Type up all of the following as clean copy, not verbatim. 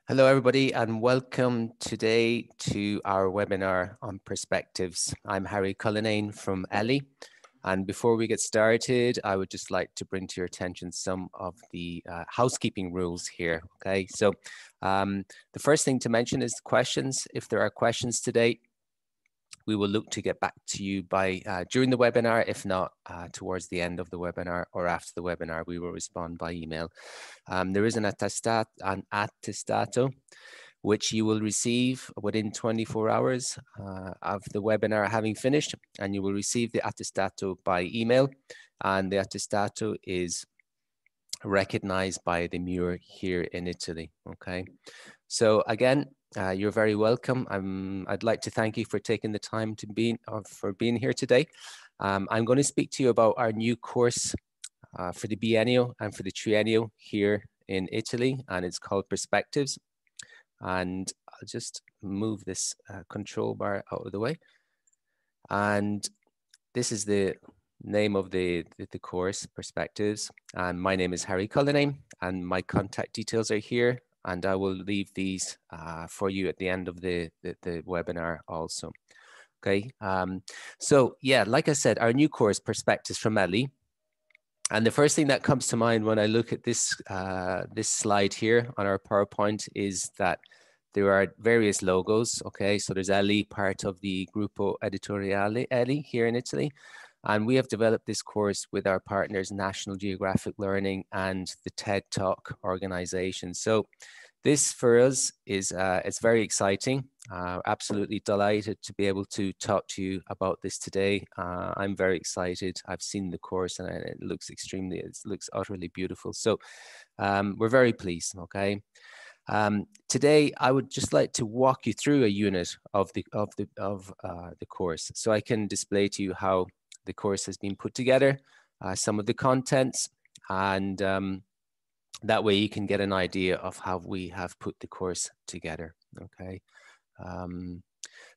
Hello, everybody, and welcome today to our webinar on perspectives. I'm Harry Cullinane from Ellie, and before we get started, I would just like to bring to your attention some of the housekeeping rules here, okay? So the first thing to mention is questions. If there are questions today, we will look to get back to you by during the webinar. If not, towards the end of the webinar or after the webinar, we will respond by email. There is an attestato, which you will receive within 24 hours of the webinar having finished, and you will receive the attestato by email, and the attestato is recognized by the mira here in Italy, okay? So again, you're very welcome. I'd like to thank you for taking the time to for being here today. I'm going to speak to you about our new course for the biennio and for the triennio here in Italy, and it's called Perspectives. And I'll just move this control bar out of the way. And this is the name of the course, Perspectives. And my name is Harry Cullinane, and my contact details are here. And I will leave these for you at the end of the webinar also. Okay, so yeah, like I said, our new course, Perspectives from Ellie. And the first thing that comes to mind when I look at this, this slide here on our PowerPoint is that there are various logos, okay? So there's Ellie, part of the Gruppo Editoriale Ellie here in Italy. And we have developed this course with our partners, National Geographic Learning and the TED Talk organization. So this for us is, it's very exciting. Absolutely delighted to be able to talk to you about this today. I'm very excited. I've seen the course and it looks it looks utterly beautiful. So we're very pleased, okay? Today, I would just like to walk you through a unit of the course, so I can display to you how the course has been put together, some of the contents, and that way you can get an idea of how we have put the course together. Okay,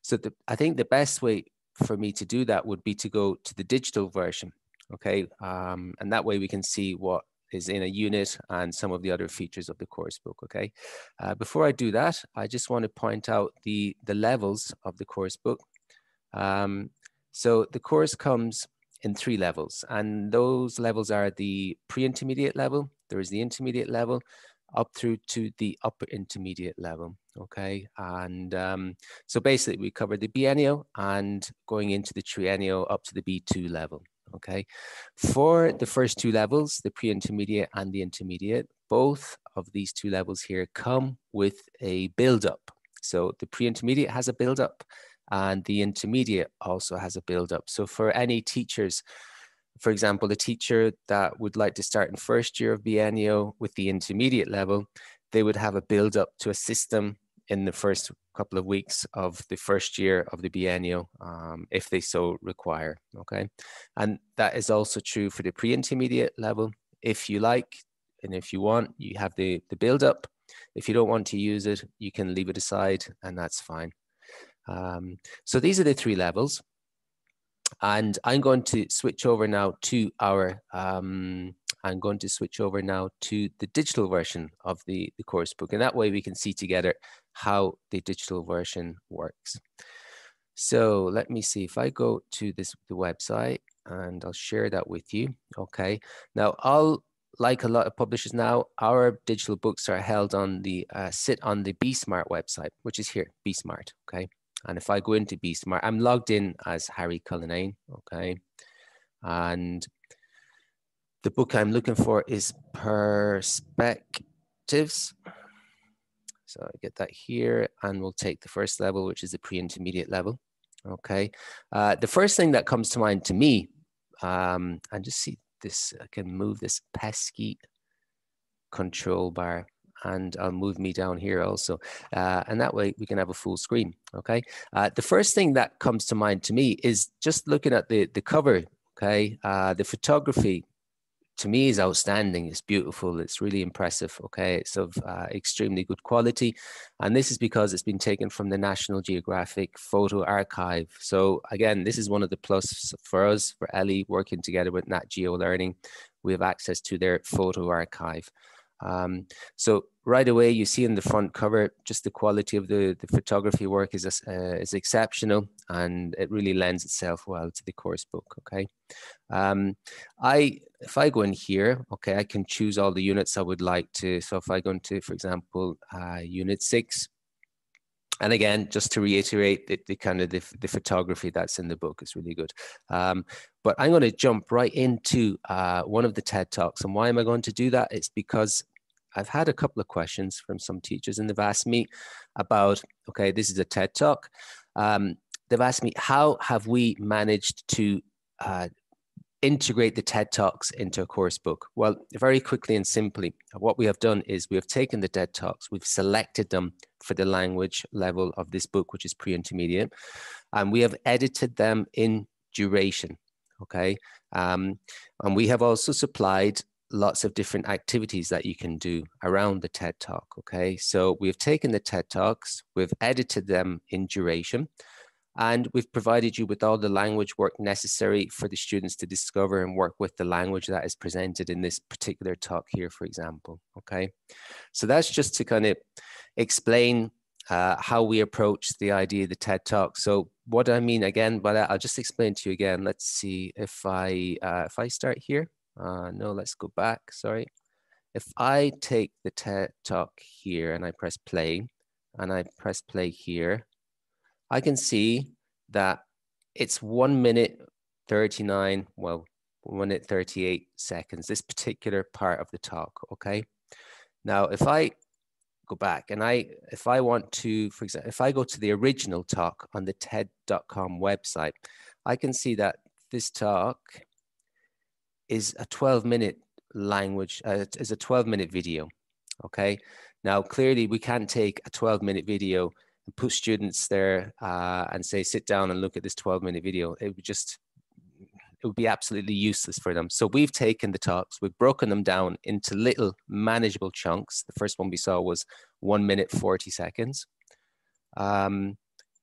so I think the best way for me to do that would be to go to the digital version. Okay, and that way we can see what is in a unit and some of the other features of the course book, okay? Before I do that, I just want to point out the levels of the course book. So the course comes in 3 levels, and those levels are the pre-intermediate level, there is the intermediate level, up through to the upper intermediate level, okay? And so basically we cover the biennio and going into the triennio up to the B2 level. Okay, for the first 2 levels, the pre-intermediate and the intermediate, both of these 2 levels here come with a build-up. So the pre-intermediate has a build-up and the intermediate also has a build-up. So for any teachers, for example, a teacher that would like to start in first year of biennio with the intermediate level, they would have a build-up to assist them in the first couple of weeks of the first year of the biennio, if they so require, okay? And that is also true for the pre-intermediate level. If you like, and if you want, you have the build-up. If you don't want to use it, you can leave it aside, and that's fine. So these are the 3 levels. And I'm going to switch over now to our, I'm going to switch over now to the digital version of the course book. And that way we can see together how the digital version works. So let me see if I go to the website and I'll share that with you. Okay. Now, like a lot of publishers now, our digital books are held on the, sit on the BSmart website, which is here, BSmart. Okay. And if I go into BSmart, I'm logged in as Harry Cullinane, okay? And the book I'm looking for is Perspectives. So I get that here, and we'll take the first level, which is the pre-intermediate level, okay? The first thing that comes to mind to me, and just see this, I can move this pesky control bar, and I'll move me down here also. And that way we can have a full screen, okay? The first thing that comes to mind to me is just looking at the cover, okay? The photography to me is outstanding. It's beautiful. It's really impressive, okay? It's of extremely good quality. And this is because it's been taken from the National Geographic Photo Archive. So again, this is one of the plus for us, for Ellie, working together with Nat Geo Learning. We have access to their photo archive. So right away, you see in the front cover, just the quality of the photography work is exceptional, and it really lends itself well to the course book, okay? If I go in here, okay, I can choose all the units I would like to. So if I go into, for example, unit 6, and again, just to reiterate, the kind of the photography that's in the book is really good. But I'm going to jump right into one of the TED Talks. And why am I going to do that? It's because I've had a couple of questions from some teachers, and they've asked me about, okay, this is a TED Talk. They've asked me, how have we managed to integrate the TED Talks into a course book? Well, very quickly and simply, what we have done is we have taken the TED Talks, we've selected them for the language level of this book, which is pre-intermediate, and we have edited them in duration, okay? And we have also supplied lots of different activities that you can do around the TED Talk, okay? So we've taken the TED Talks, we've edited them in duration, and we've provided you with all the language work necessary for the students to discover and work with the language that is presented in this particular talk here, for example, okay? So that's just to kind of explain how we approach the idea of the TED Talk. So what I mean again by that, I'll just explain to you again. Let's see if I start here. No, let's go back, sorry. If I take the TED Talk here and I press play, and I press play here, I can see that it's 1 minute 39, well, 1 minute 38 seconds, this particular part of the talk, okay? Now, if I go back and if I want to, for example, if I go to the original talk on the TED.com website, I can see that this talk is a 12-minute language, is a 12-minute video, okay? Now, clearly we can't take a 12-minute video and put students there and say, sit down and look at this 12-minute video. It would be absolutely useless for them. So we've taken the talks, we've broken them down into little manageable chunks. The first one we saw was 1 minute 40 seconds,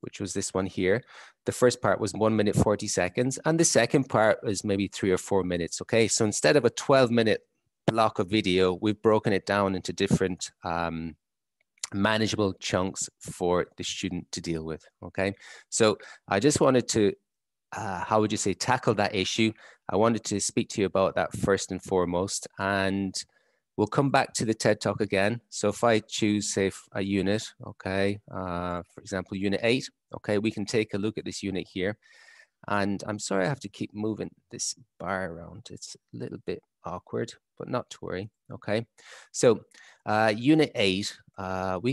which was this one here. The first part was 1 minute 40 seconds. And the second part is maybe 3 or 4 minutes, okay? So instead of a 12-minute block of video, we've broken it down into different manageable chunks for the student to deal with, okay? So I just wanted to, how would you say, tackle that issue. I wanted to speak to you about that first and foremost, and we'll come back to the TED Talk again. So if I choose, say, a unit, okay, for example, unit 8, okay, we can take a look at this unit here. And I'm sorry I have to keep moving this bar around. It's a little bit awkward, but not to worry, okay? So unit 8,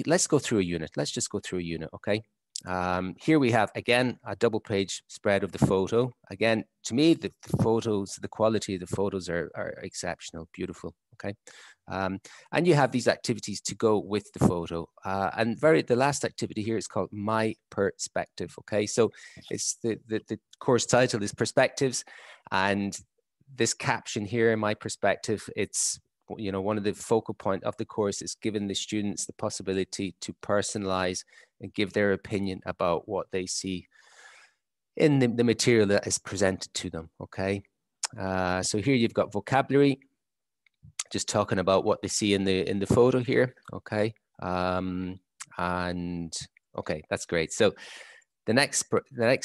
let's go through a unit. Let's just go through a unit, okay? Here we have, again, a double page spread of the photo. Again, to me, the photos, the quality of the photos are exceptional, beautiful, okay? And you have these activities to go with the photo. And the last activity here is called My Perspective, okay? So it's the course title is Perspectives, and this caption here, in My Perspective, it's, you know, one of the focal point of the course is giving the students the possibility to personalize and give their opinion about what they see in the material that is presented to them, okay? So here you've got vocabulary, just talking about what they see in the photo here, okay? And okay, that's great. So the next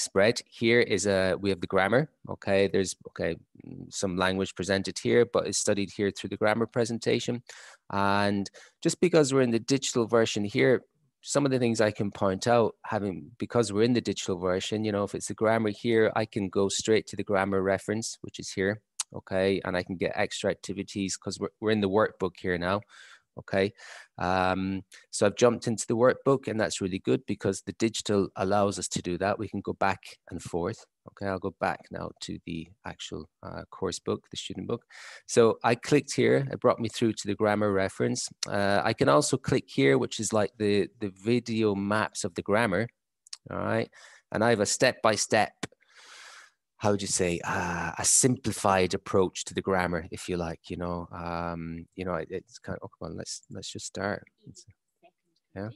spread here is we have the grammar, okay? There's some language presented here, but it's studied here through the grammar presentation. And just because we're in the digital version here, some of the things I can point out, because we're in the digital version, you know, if it's the grammar here, I can go straight to the grammar reference, which is here, okay? And I can get extra activities because we're in the workbook here now, okay? So I've jumped into the workbook, and that's really good because the digital allows us to do that. We can go back and forth, okay? I'll go back now to the actual course book, the student book. So I clicked here, it brought me through to the grammar reference. I can also click here, which is like the video maps of the grammar, all right? And I have a step-by-step, how would you say, a simplified approach to the grammar, if you like, you know. You know, it's kind of, oh, come on, let's just start. Yeah.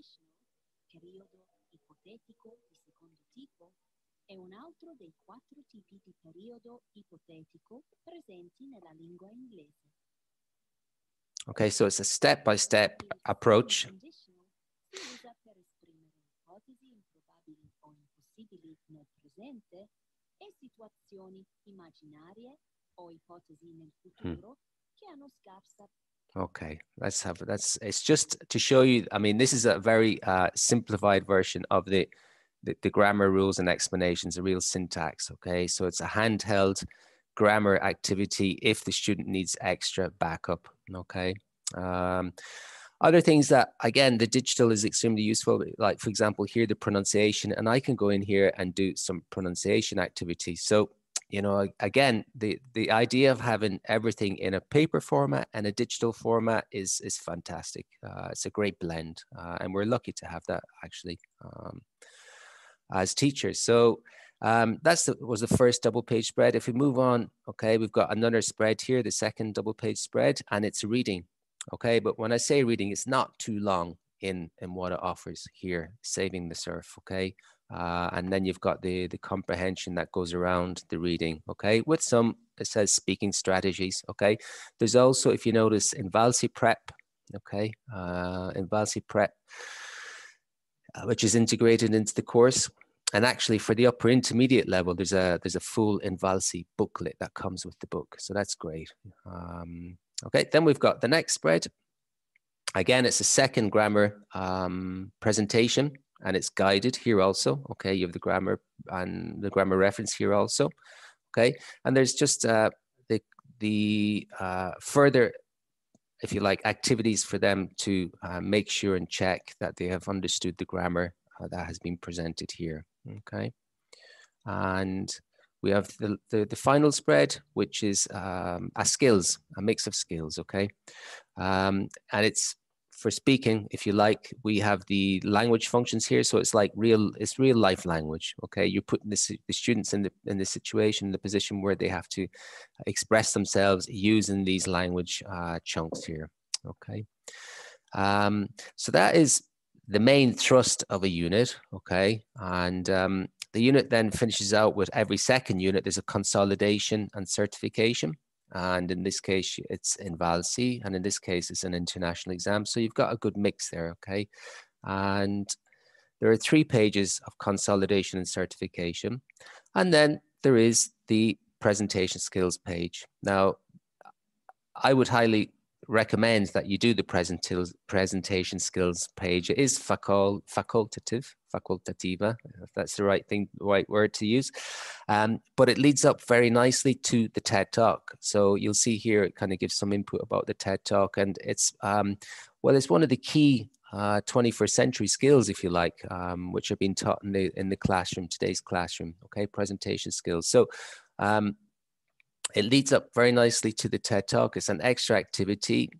È un altro dei 4 tipi di periodo ipotetico presenti nella lingua inglese. Okay, so it's a step-by-step approach. Conditional si usa per esprimere ipotesi improbabili o impossibili nel presente e situazioni immaginarie o ipotesi nel futuro che hanno scarsa. Okay, it's just to show you, I mean, this is a very simplified version of the grammar rules and explanations, the real syntax, okay? So it's a handheld grammar activity if the student needs extra backup, okay? Other things that, again, the digital is extremely useful, like, for example, here, the pronunciation, and I can go in here and do some pronunciation activities. So, you know, again, the idea of having everything in a paper format and a digital format is fantastic. It's a great blend, and we're lucky to have that, actually, as teachers. So was the first double page spread. If we move on, okay, we've got another spread here, the second double page spread, and it's reading. Okay, but when I say reading, it's not too long in what it offers here, saving the surf, okay? And then you've got the comprehension that goes around the reading, okay? With some, it says speaking strategies, okay? There's also, if you notice, Invalsi Prep, okay? Invalsi Prep, which is integrated into the course. And actually for the upper intermediate level, there's a full Invalsi booklet that comes with the book. So that's great. Okay, then we've got the next spread. Again, it's a second grammar presentation, and it's guided here also. Okay, you have the grammar and the grammar reference here also. Okay, and there's just the further, if you like, activities for them to make sure and check that they have understood the grammar that has been presented here. Okay, and we have the final spread, which is a mix of skills, okay? And it's for speaking, if you like. We have the language functions here, so it's like real life language, okay? You're putting the students in the situation, the position where they have to express themselves using these language chunks here, okay? So that is the main thrust of a unit, okay? And the unit then finishes out with every second unit, there's a consolidation and certification. And in this case, it's Invalsi, and in this case, it's an international exam. So you've got a good mix there, okay? And there are 3 pages of consolidation and certification. And then there is the presentation skills page. Now, I would highly recommend that you do the presentation skills page. It is facultativa, if that's the right word to use. But it leads up very nicely to the TED Talk. So you'll see here, it kind of gives some input about the TED Talk, and it's, well, it's one of the key 21st century skills, if you like, which are being taught in the classroom, today's classroom, okay, presentation skills. So it leads up very nicely to the TED Talk. It's an extra activity.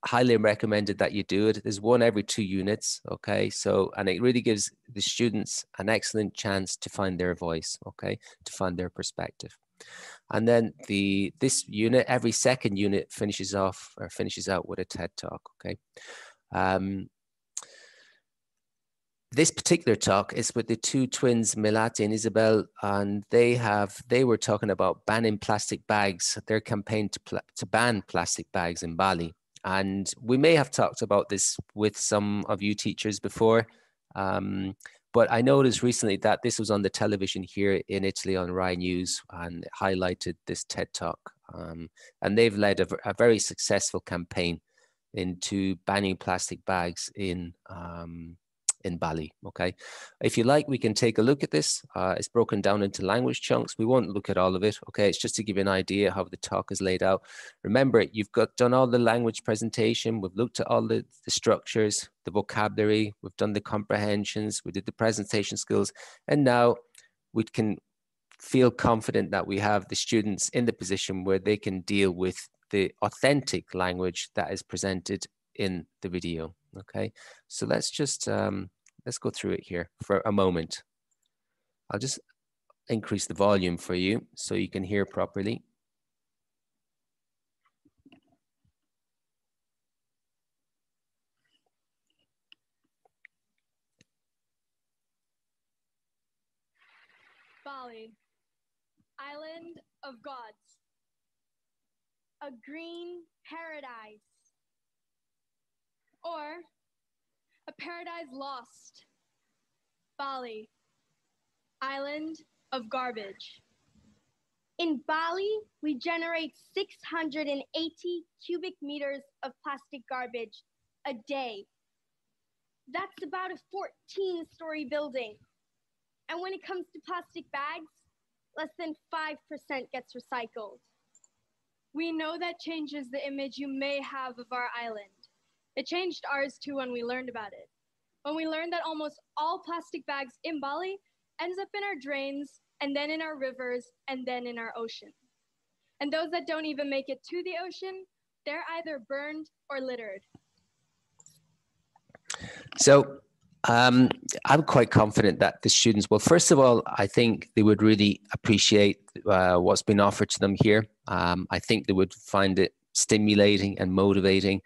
Highly recommended that you do it. There's one every 2 units, okay? So, and it really gives the students an excellent chance to find their voice, okay? To find their perspective. And then this unit, every second unit finishes out with a TED Talk, okay? This particular talk is with the 2 twins, Melati and Isabel, and they were talking about banning plastic bags, their campaign to ban plastic bags in Bali. And we may have talked about this with some of you teachers before, but I noticed recently that this was on the television here in Italy on Rai News, and highlighted this TED Talk. And they've led a very successful campaign into banning plastic bags in Bali, okay? If you like, we can take a look at this. It's broken down into language chunks. We won't look at all of it, okay? It's just to give you an idea how the talk is laid out. Remember, you've done all the language presentation. We've looked at all the structures, the vocabulary. We've done the comprehensions. We did the presentation skills. And now we can feel confident that we have the students in the position where they can deal with the authentic language that is presented in the video, okay? So let's just, let's go through it here for a moment. I'll just increase the volume for you so you can hear properly. Bali, island of gods, a green paradise Or a paradise lost. Bali, island of garbage. In Bali, we generate 680 cubic meters of plastic garbage a day. That's about a 14-story building. And when it comes to plastic bags, less than 5% gets recycled. We know that changes the image you may have of our island. It changed ours too when we learned about it. When we learned that almost all plastic bags in Bali ends up in our drains, and then in our rivers, and then in our ocean. And those that don't even make it to the ocean, they're either burned or littered. So I'm quite confident that the students, well, first of all, I think they would really appreciate what's been offered to them here. I think they would find it stimulating and motivating.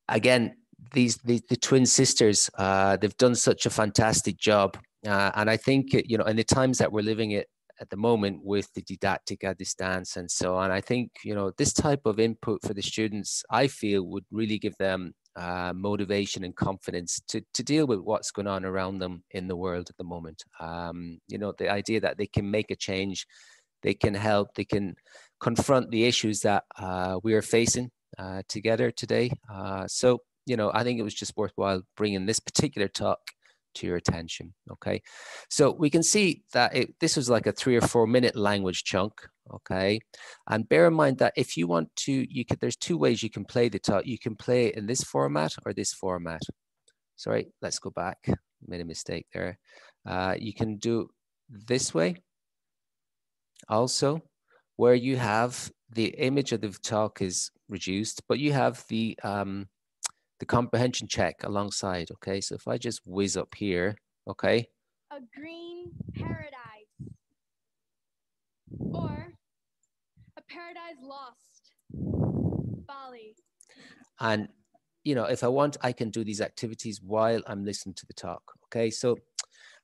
Again, the twin sisters, they've done such a fantastic job. And I think, you know, in the times that we're living at the moment with the Didattica Digitale and so on, I think, you know, this type of input for the students, I feel would really give them motivation and confidence to deal with what's going on around them in the world at the moment. You know, the idea that they can make a change, they can help, they can confront the issues that we are facing together today. So, you know, I think it was just worthwhile bringing this particular talk to your attention. Okay, so we can see that this was like a 3 or 4 minute language chunk. Okay, and bear in mind that if you want to, there's 2 ways you can play the talk. You can play it in this format or this format. Sorry, let's go back. Made a mistake there. You can do this way also, where you have the image of the talk is reduced, but you have the comprehension check alongside. Okay, so if I just whiz up here, okay. A green paradise. Or a paradise lost. Bali. And, you know, if I want, I can do these activities while I'm listening to the talk. Okay, so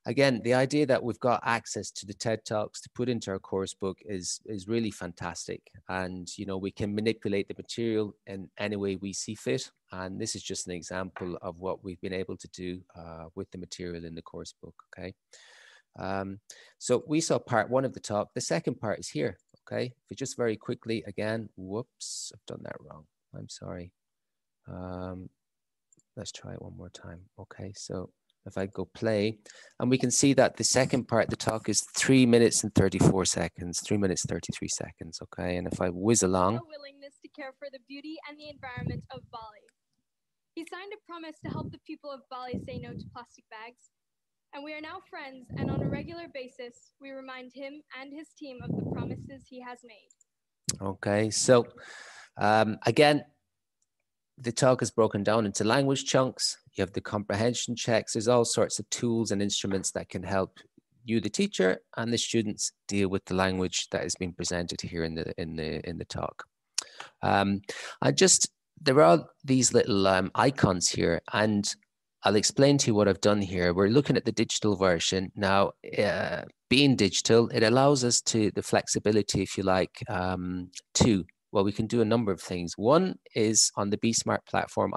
again, the idea that we've got access to the TED Talks to put into our course book is really fantastic. And, you know, we can manipulate the material in any way we see fit. And this is just an example of what we've been able to do with the material in the course book, okay? So we saw part 1 of the talk. The second part is here, okay? If we just very quickly, again, whoops, I've done that wrong. I'm sorry. Let's try it one more time. Okay, so if I go play, and we can see that the second part of the talk is 3 minutes and 34 seconds, 3 minutes, 33 seconds, okay? And if I whiz along. A willingness to care for the beauty and the environment of Bali. He signed a promise to help the people of Bali say no to plastic bags. And we are now friends, and on a regular basis, we remind him and his team of the promises he has made. Okay, so again, the talk is broken down into language chunks. You have the comprehension checks. There's all sorts of tools and instruments that can help you, the teacher, and the students deal with the language that is being presented here in the talk. There are these little icons here, and I'll explain to you what I've done here. We're looking at the digital version now. Being digital, it allows us the flexibility, if you like, well, we can do a number of things. One is on the Be Smart platform.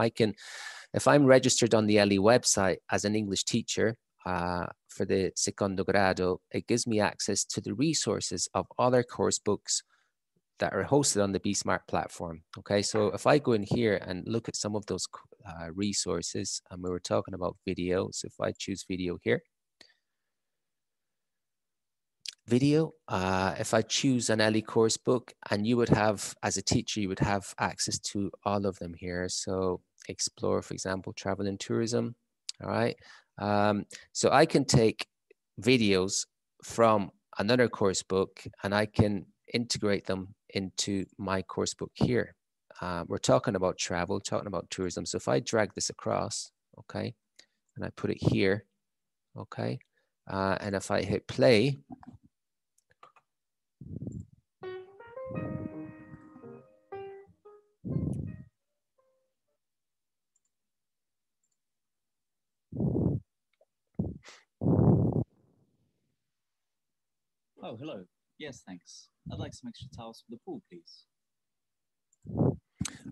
If I'm registered on the LE website as an English teacher for the secondo grado, it gives me access to the resources of other course books that are hosted on the Be Smart platform. Okay, so if I go in here and look at some of those resources, and we were talking about video, so if I choose video here, video, if I choose an LE course book, and you would have, as a teacher, you would have access to all of them here. So explore, for example, travel and tourism, all right? So I can take videos from another course book and I can integrate them into my course book here. We're talking about travel, talking about tourism. So if I drag this across, okay, and I put it here, okay, and if I hit play, Oh, hello. Yes, thanks. I'd like some extra towels for the pool, please.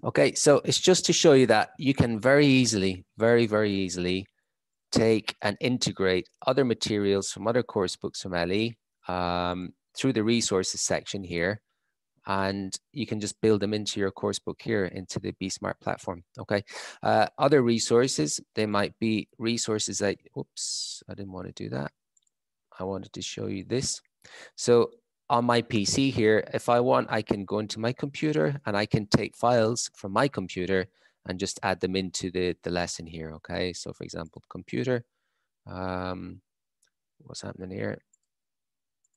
Okay, so it's just to show you that you can very easily, very easily take and integrate other materials from other course books from LE through the resources section here, and you can just build them into your course book here into the Be Smart platform. Okay, other resources, they might be resources that, oops, I didn't want to do that. I wanted to show you this. So on my PC here, if I want, I can go into my computer and I can take files from my computer and just add them into the lesson here. Okay, so for example, computer, what's happening here?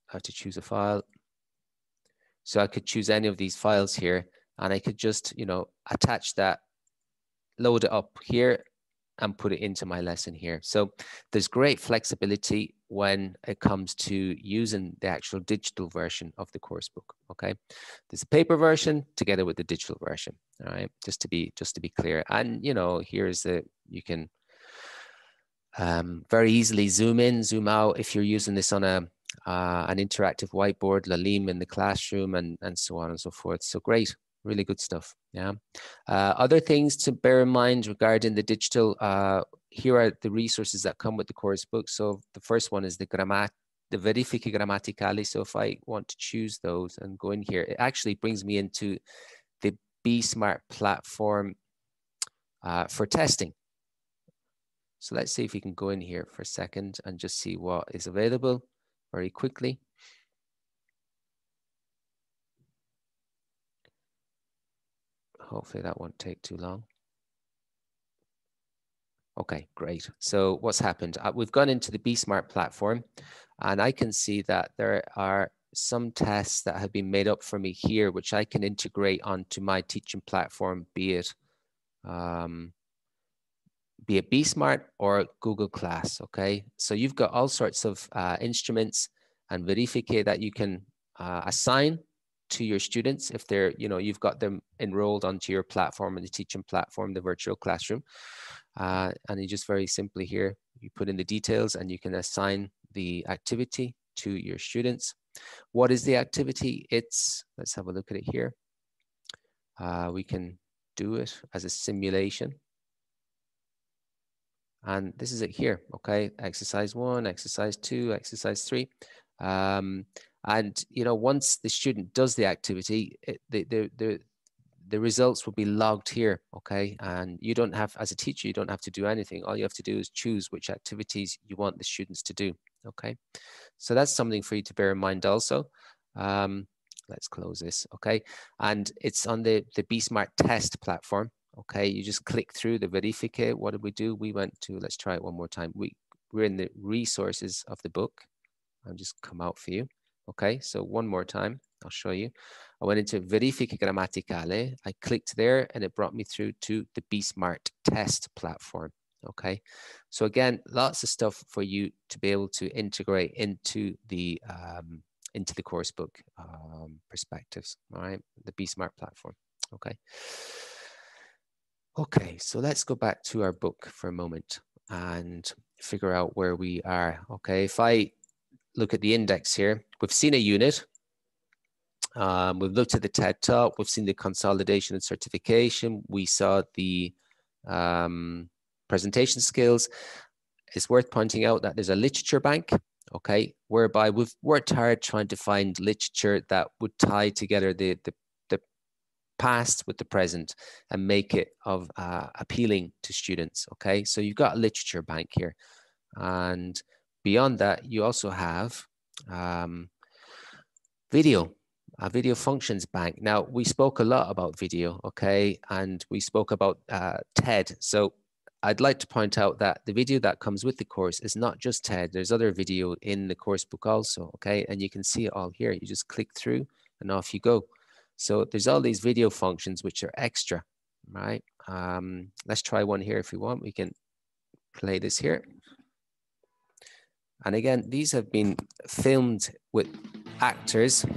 I have to choose a file. So I could choose any of these files here and I could just, you know, attach that, load it up here and put it into my lesson here. So there's great flexibility when it comes to using the actual digital version of the course book. Okay, there's a paper version together with the digital version. All right, just to be clear. And you know, here's the, you can very easily zoom in, zoom out if you're using this on a an interactive whiteboard, Lalim in the classroom, and so on and so forth. So great. Really good stuff. Yeah. Other things to bear in mind regarding the digital, here are the resources that come with the course book. So the first one is the verifiche grammaticali. So if I want to choose those and go in here, it actually brings me into the Be Smart platform for testing. So let's see if we can go in here for a second and just see what is available very quickly. Hopefully that won't take too long. Okay, great. So what's happened? We've gone into the Be Smart platform and I can see that there are some tests that have been made up for me here, which I can integrate onto my teaching platform, be it Be Smart or Google Class. Okay, so you've got all sorts of instruments and verifiche that you can assign to your students if they're, you know, you've got them enrolled onto your platform and the teaching platform, the virtual classroom. And you just very simply here, you put in the details and you can assign the activity to your students. What is the activity? It's, let's have a look at it here. We can do it as a simulation. And this is it here, okay? Exercise 1, exercise 2, exercise 3. And, you know, once the student does the activity, the results will be logged here, okay? And you don't have, as a teacher, you don't have to do anything. All you have to do is choose which activities you want the students to do, okay? So that's something for you to bear in mind also. Let's close this, okay? And it's on the Be Smart test platform, okay? You just click through the verifiche. What did we do? We went to, let's try it one more time. We're in the resources of the book. I'll just come out for you. Okay, so one more time, I'll show you. I went into verifiche grammaticale. I clicked there and it brought me through to the Be Smart test platform. Okay, so again, lots of stuff for you to be able to integrate into the course book perspectives. All right, the Be Smart platform. Okay. Okay, so let's go back to our book for a moment and figure out where we are. Okay, if I look at the index here, we've seen a unit. We've looked at the TED Talk. We've seen the consolidation and certification. We saw the presentation skills. It's worth pointing out that there's a literature bank, okay, whereby we've worked hard trying to find literature that would tie together the past with the present and make it of appealing to students. Okay, so you've got a literature bank here, and beyond that, you also have video, a video functions bank. Now, we spoke a lot about video, okay, and we spoke about TED. So I'd like to point out that the video that comes with the course is not just TED. There's other video in the course book also, okay, and you can see it all here. You just click through and off you go. So there's all these video functions which are extra, right? Let's try one here if we want. We can play this here. And again, these have been filmed with actors. What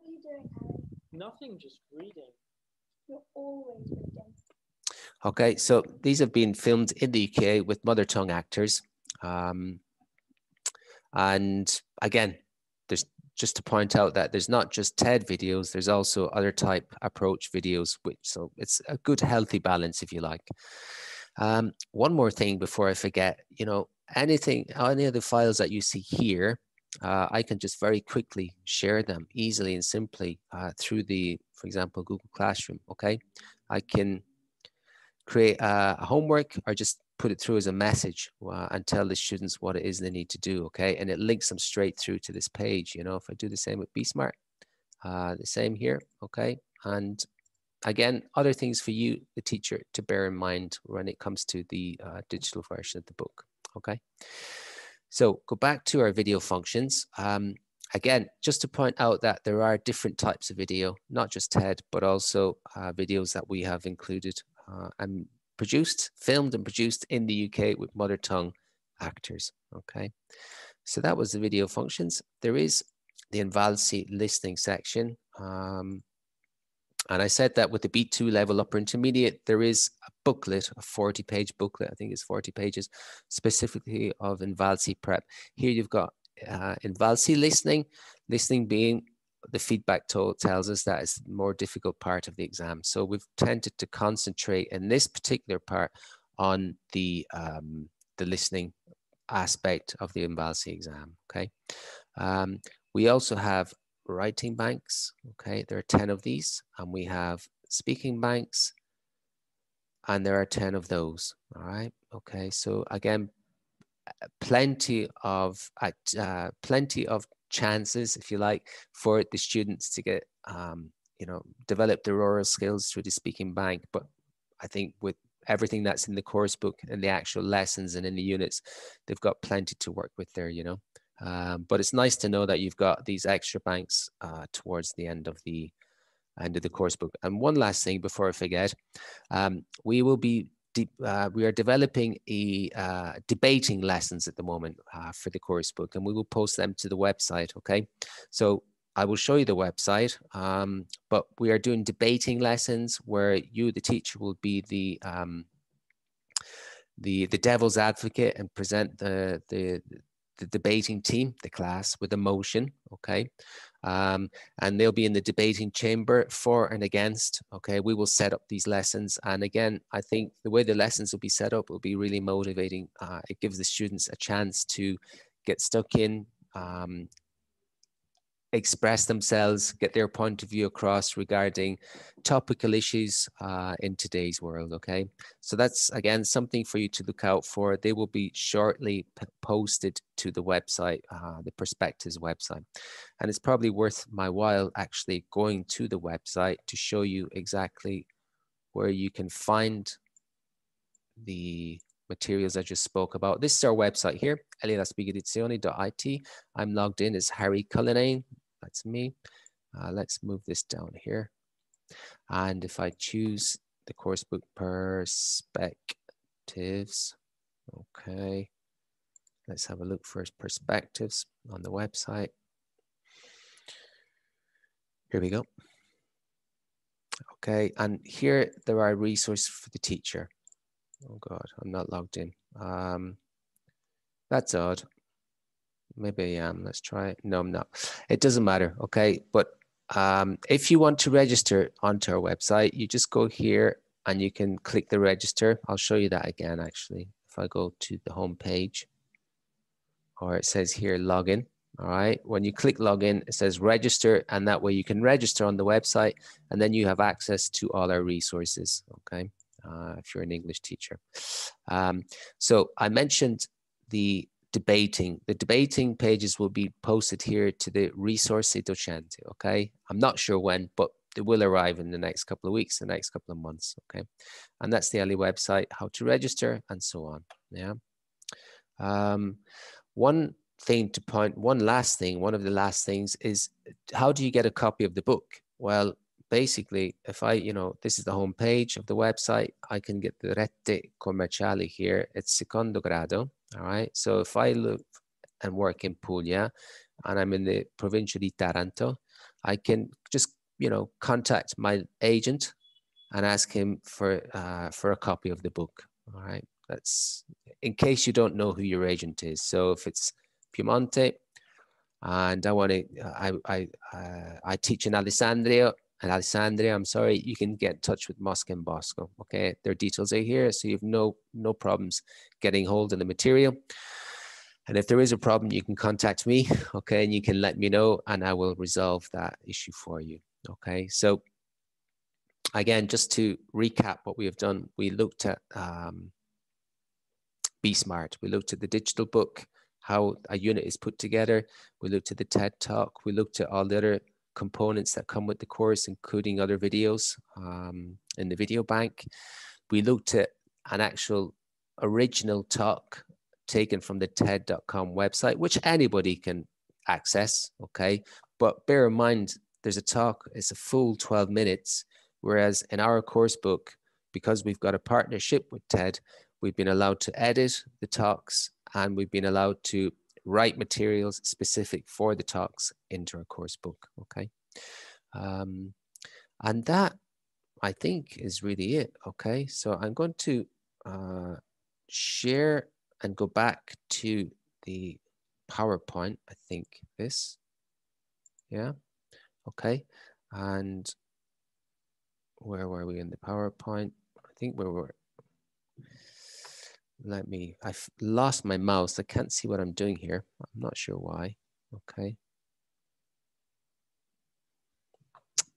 are you doing, Harry? Nothing, just reading. You're always reading. Okay, so these have been filmed in the UK with mother tongue actors. And again, there's just to point out that there's not just TED videos, there's also other type approach videos, so it's a good healthy balance, if you like. One more thing before I forget, you know, any of the files that you see here, I can just very quickly share them easily and simply through for example, Google Classroom, okay? I can create a homework or just put it through as a message and tell the students what it is they need to do, okay? And it links them straight through to this page, you know, if I do the same with Be Smart, the same here, okay? And again, other things for you, the teacher, to bear in mind when it comes to the digital version of the book, okay? So go back to our video functions. Again, just to point out that there are different types of video, not just TED, but also videos that we have included and filmed and produced in the UK with mother tongue actors, okay? So that was the video functions. There is the Invalsi listening section. And I said that with the B2 level upper intermediate, there is a booklet, a 40-page booklet, I think it's 40 pages, specifically of Invalsi prep. Here you've got Invalsi listening being the feedback tells us that is the more difficult part of the exam. So we've tended to concentrate in this particular part on the listening aspect of the Invalsi exam, okay? We also have writing banks, okay? There are 10 of these, and we have speaking banks, and there are 10 of those, all right? Okay, so again, plenty of chances, if you like, for the students to get, you know, develop their oral skills through the speaking bank. But I think with everything that's in the course book and the actual lessons and in the units, they've got plenty to work with there, you know. But it's nice to know that you've got these extra banks towards the end of the course book. And one last thing before I forget, we are developing debating lessons at the moment for the course book, and we will post them to the website, okay? So I will show you the website, but we are doing debating lessons where you, the teacher, will be the devil's advocate and present the debating team, the class, with a motion, okay? And they'll be in the debating chamber for and against, okay? We will set up these lessons. And again, I think the way the lessons will be set up will be really motivating. It gives the students a chance to get stuck in, express themselves, get their point of view across regarding topical issues in today's world, okay? So that's, again, something for you to look out for. They will be shortly posted to the website, the Perspectives website. And it's probably worth my while actually going to the website to show you exactly where you can find the materials I just spoke about. This is our website here, elielaspigedizioni.it. I'm logged in as Harry Cullinane. That's me. Let's move this down here. And if I choose the coursebook perspectives, okay, let's have a look for perspectives on the website. Here we go. Okay, and here there are resources for the teacher. Oh God, I'm not logged in. That's odd. Maybe I am. Let's try it. No, I'm not. It doesn't matter. Okay, but if you want to register onto our website, you just go here and you can click the register. I'll show you that again, actually. If I go to the home page, or it says here login. All right. When you click login, it says register, and that way you can register on the website, and then you have access to all our resources. Okay. If you're an English teacher. So I mentioned the debating pages will be posted here to the risorse docenti, okay? I'm not sure when, but they will arrive in the next couple of weeks, the next couple of months, okay? And that's the Eli website, how to register, and so on, yeah? One of the last things is, how do you get a copy of the book? Well, basically, if this is the home page of the website, I can get the rete commerciali here. It's secondo grado, all right? So if I live and work in Puglia and I'm in the provincia di Taranto, I can just, contact my agent and ask him for a copy of the book. All right, that's in case you don't know who your agent is. So if it's Piemonte, and I teach in Alessandria, I'm sorry, you can get in touch with Mosca and Bosco. Okay, their details are here, so you have no problems getting hold of the material. And if there is a problem, you can contact me, okay, and you can let me know, and I will resolve that issue for you. Okay, so again, just to recap what we have done, we looked at Be Smart. We looked at the digital book, how a unit is put together. We looked at the TED Talk. We looked at all the other components that come with the course, including other videos in the video bank. We looked at an actual original talk taken from the TED.com website, which anybody can access, okay? But bear in mind, there's a talk, it's a full 12 minutes, whereas in our course book, because we've got a partnership with TED, we've been allowed to edit the talks, and we've been allowed to write materials specific for the talks into our course book, okay? And that, I think, is really it, okay? So I'm going to share and go back to the PowerPoint, I think this, yeah, okay. And where were we in the PowerPoint? I think we were, I've lost my mouse. I can't see what I'm doing here. I'm not sure why, okay.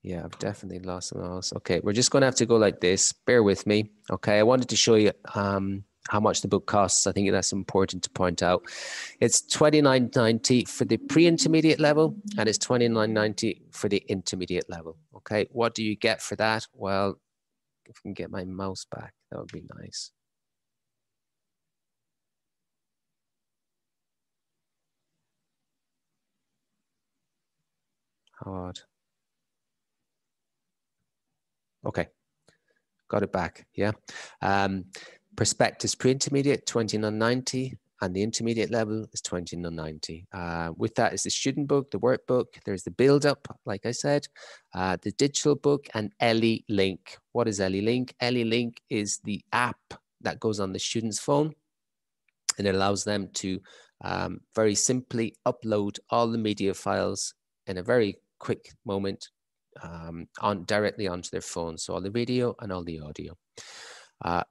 Yeah, I've definitely lost the mouse. Okay, we're just gonna have to go like this. Bear with me, okay. I wanted to show you how much the book costs. I think that's important to point out. It's $29.90 for the pre-intermediate level, and it's $29.90 for the intermediate level. Okay, what do you get for that? Well, if I can get my mouse back, that would be nice. How odd. Okay, got it back, yeah. Prospectus pre-intermediate, $29.90, and the intermediate level is $29.90. With that is the student book, the workbook, there's the build-up, like I said, the digital book, and Ellie Link. What is Ellie Link? Ellie Link is the app that goes on the student's phone, and it allows them to very simply upload all the media files in a very quick moment directly onto their phone. So all the video and all the audio.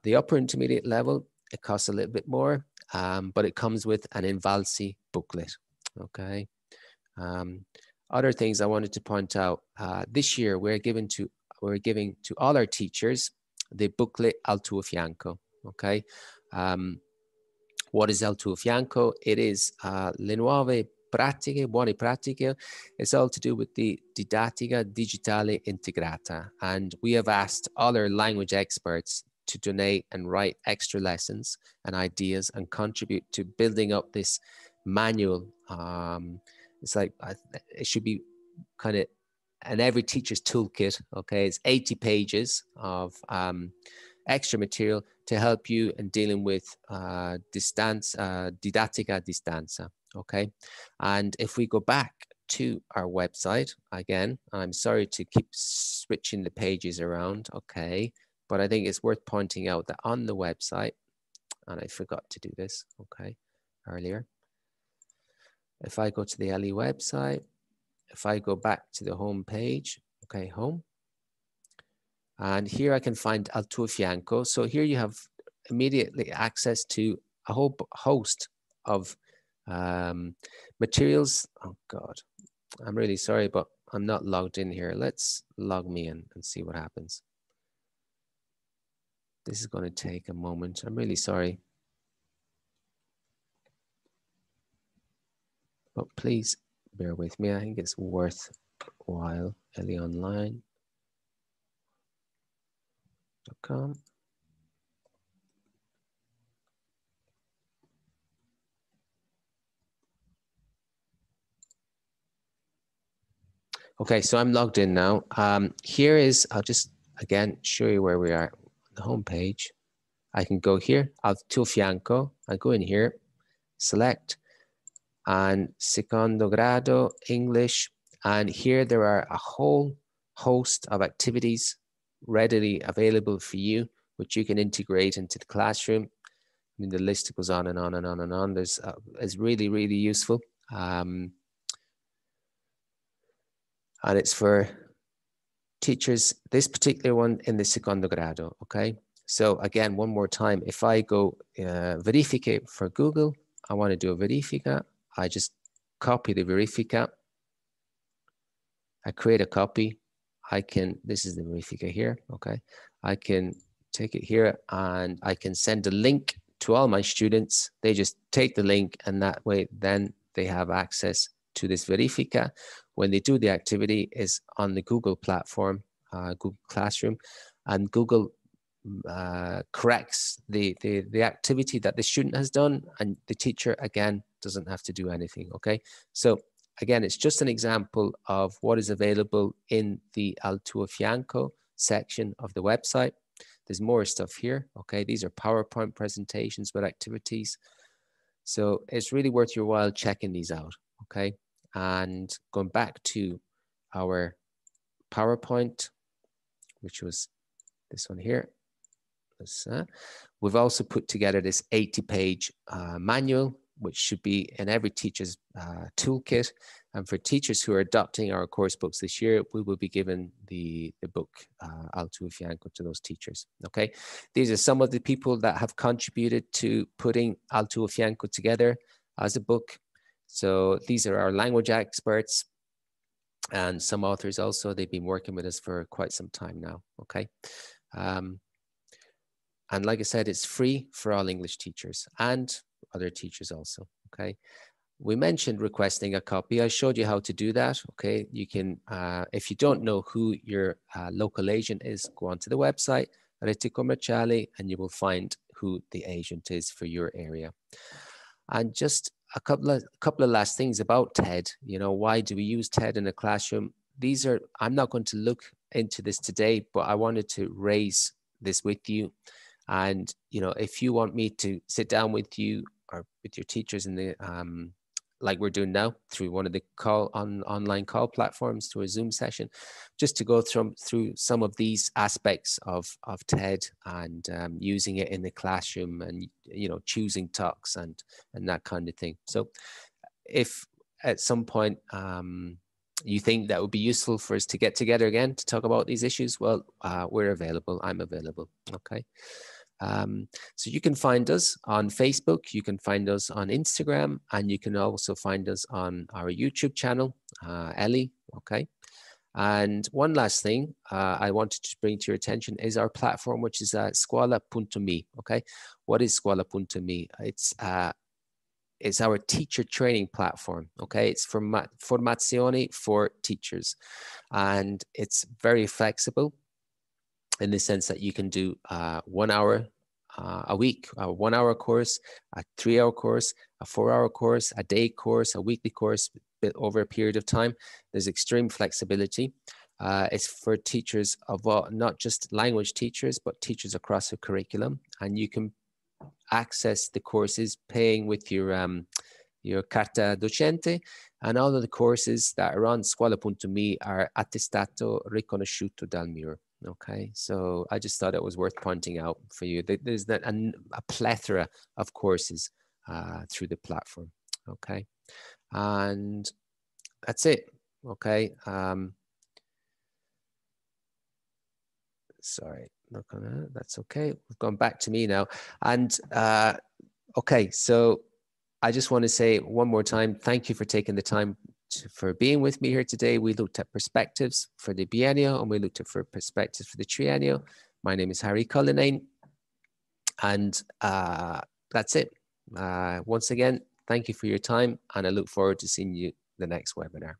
The upper intermediate level, it costs a little bit more, but it comes with an Invalsi booklet, okay? Other things I wanted to point out, this year we're giving to all our teachers the booklet Al tuo fianco, okay? What is Al tuo fianco? It is le nuove pratiche, buone pratiche. It's all to do with the Didattica Digitale Integrata. And we have asked all our language experts to donate and write extra lessons and ideas and contribute to building up this manual. It's like, it should be kind of an every teacher's toolkit, okay? It's 80 pages of extra material to help you in dealing with didattica a distanza, okay? And if we go back to our website, again, I'm sorry to keep switching the pages around, okay? But I think it's worth pointing out that on the website, and I forgot to do this, okay, earlier. If I go to the LE website, if I go back to the home page, okay, home, and here I can find Al tuo fianco. So here you have immediately access to a whole host of materials. Oh God, I'm really sorry, but I'm not logged in here. Let's log me in and see what happens. This is going to take a moment. I'm really sorry. But please bear with me. I think it's worthwhile. EllieOnline.com. Okay, so I'm logged in now. Here is, I'll just again show you where we are. The home page. I can go here, Al tuo fianco. I go in here, select, and secondo grado English. And here there are a whole host of activities readily available for you, which you can integrate into the classroom. I mean, the list goes on and on and on and on. There's it's really, really useful. And it's for teachers, this particular one in the secondo grado, okay? So again, one more time, if I go verifiche for Google, I want to do a verifica, I just copy the verifica, I create a copy, I can, this is the verifica here, okay? I can take it here and I can send a link to all my students. They just take the link and that way then they have access to this verifica. When they do the activity is on the Google platform, Google Classroom, and Google corrects the activity that the student has done, and the teacher again doesn't have to do anything, okay? So again, it's just an example of what is available in the Al tuo fianco section of the website. There's more stuff here, okay? These are PowerPoint presentations with activities. So it's really worth your while checking these out, okay? And going back to our PowerPoint, which was this one here. We've also put together this 80-page manual, which should be in every teacher's toolkit. And for teachers who are adopting our course books this year, we will be giving the book Al tuo fianco to those teachers, okay? These are some of the people that have contributed to putting Al tuo fianco together as a book. So these are our language experts and some authors also. They've been working with us for quite some time now, okay? And like I said, it's free for all English teachers and other teachers also, okay? We mentioned requesting a copy. I showed you how to do that, okay? You can, if you don't know who your local agent is, go onto the website, Rete Commerciale, and you will find who the agent is for your area. And just a couple of last things about TED. You know, why do we use TED in a classroom? These are, I'm not going to look into this today, but I wanted to raise this with you. And, you know, if you want me to sit down with you or with your teachers in the, like we're doing now through one of the online call platforms, through a Zoom session, just to go through some of these aspects of TED and using it in the classroom and, you know, choosing talks and that kind of thing. So if at some point you think that would be useful for us to get together again to talk about these issues, well, we're available. I'm available. Okay. So you can find us on Facebook, you can find us on Instagram, and you can also find us on our YouTube channel, Ellie, okay? And one last thing I wanted to bring to your attention is our platform, which is scuola.me, okay? What is scuola.me? It's our teacher training platform, okay? It's for formazione for teachers, and it's very flexible, in the sense that you can do 1 hour a week, a 1 hour course, a 3 hour course, a 4 hour course, a day course, a weekly course, over a period of time. There's extreme flexibility. It's for teachers of not just language teachers, but teachers across the curriculum. And you can access the courses paying with your carta docente, and all of the courses that are on scuola.me are attestato riconosciuto dal MIR. Okay, so I just thought it was worth pointing out for you. There's a plethora of courses through the platform. Okay, and that's it. Okay, sorry, look on that. That's okay. We've gone back to me now, and okay, so I just want to say one more time, thank you for taking the time for being with me here today. We looked at perspectives for the biennio and we looked at perspectives for the triennio. My name is Harry Cullinane, and that's it. Once again, thank you for your time, and I look forward to seeing you the next webinar.